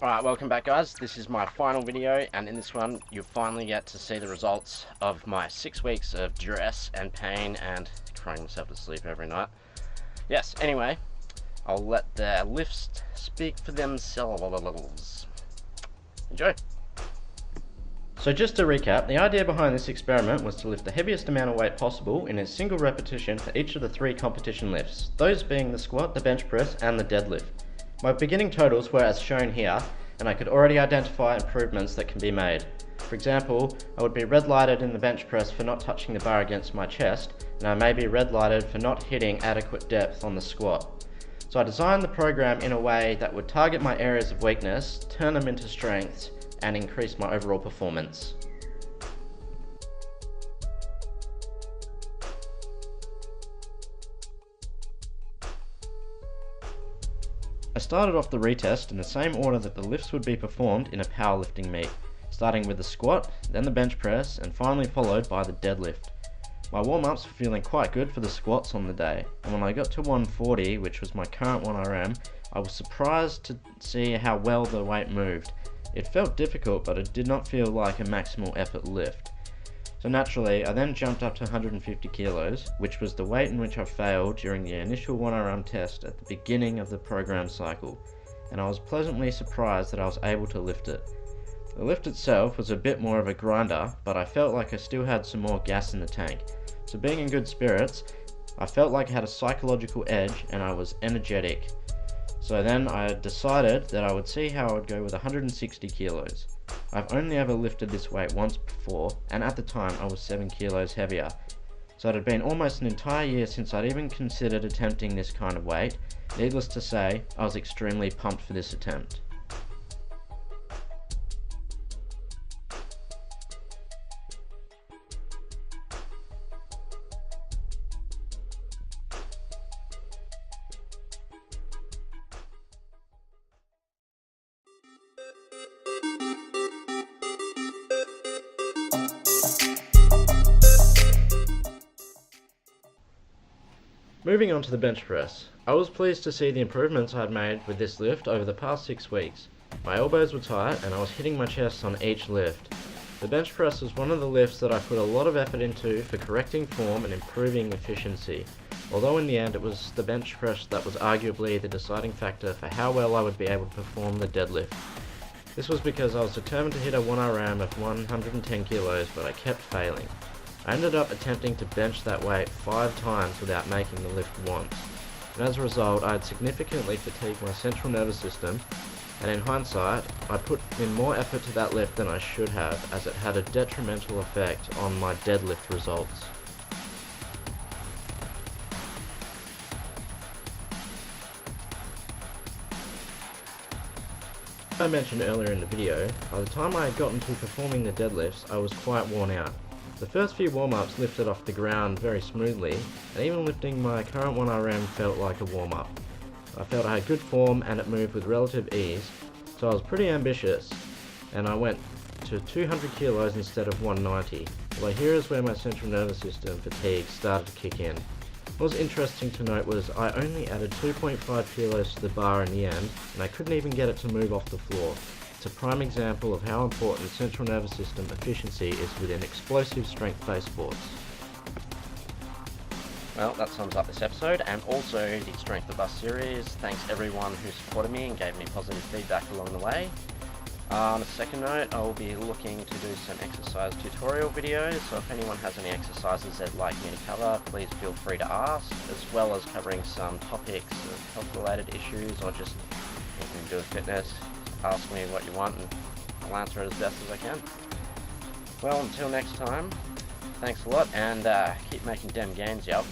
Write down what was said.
Alright, welcome back guys. This is my final video, and in this one you'll finally get to see the results of my 6 weeks of duress and pain and crying myself to sleep every night. Yes, anyway, I'll let the lifts speak for themselves. Enjoy! So just to recap, the idea behind this experiment was to lift the heaviest amount of weight possible in a single repetition for each of the 3 competition lifts, those being the squat, the bench press and the deadlift. My beginning totals were as shown here, and I could already identify improvements that can be made. For example, I would be red lighted in the bench press for not touching the bar against my chest, and I may be red lighted for not hitting adequate depth on the squat. So I designed the program in a way that would target my areas of weakness, turn them into strengths, and increase my overall performance. I started off the retest in the same order that the lifts would be performed in a powerlifting meet, starting with the squat, then the bench press, and finally followed by the deadlift. My warm-ups were feeling quite good for the squats on the day, and when I got to 140, which was my current 1RM, I was surprised to see how well the weight moved. It felt difficult, but it did not feel like a maximal effort lift. So naturally, I then jumped up to 150 kilos, which was the weight in which I failed during the initial 1RM test at the beginning of the program cycle, and I was pleasantly surprised that I was able to lift it. The lift itself was a bit more of a grinder, but I felt like I still had some more gas in the tank. So being in good spirits, I felt like I had a psychological edge and I was energetic. So then I decided that I would see how I would go with 160 kilos. I've only ever lifted this weight once before, and at the time I was 7 kilos heavier. So it had been almost an entire year since I'd even considered attempting this kind of weight. Needless to say, I was extremely pumped for this attempt. Moving on to the bench press, I was pleased to see the improvements I had made with this lift over the past 6 weeks. My elbows were tight and I was hitting my chest on each lift. The bench press was one of the lifts that I put a lot of effort into for correcting form and improving efficiency, although in the end it was the bench press that was arguably the deciding factor for how well I would be able to perform the deadlift. This was because I was determined to hit a 1RM of 110 kilos, but I kept failing. I ended up attempting to bench that weight 5 times without making the lift once, and as a result I had significantly fatigued my central nervous system, and in hindsight I put in more effort to that lift than I should have, as it had a detrimental effect on my deadlift results. As I mentioned earlier in the video, by the time I had gotten to performing the deadlifts I was quite worn out. The first few warm-ups lifted off the ground very smoothly, and even lifting my current 1RM felt like a warm-up. I felt I had good form and it moved with relative ease, so I was pretty ambitious, and I went to 200 kilos instead of 190, although here is where my central nervous system fatigue started to kick in. What was interesting to note was I only added 2.5 kilos to the bar in the end, and I couldn't even get it to move off the floor. It's a prime example of how important central nervous system efficiency is within explosive strength-based sports. Well, that sums up this episode and also the Strength of Us series. Thanks everyone who supported me and gave me positive feedback along the way. On a second note, I will be looking to do some exercise tutorial videos, so if anyone has any exercises they'd like me to cover, please feel free to ask, as well as covering some topics of health-related issues or just anything to do with fitness. Ask me what you want and I'll answer it as best as I can. Well, until next time, thanks a lot and keep making dem gains, y'all.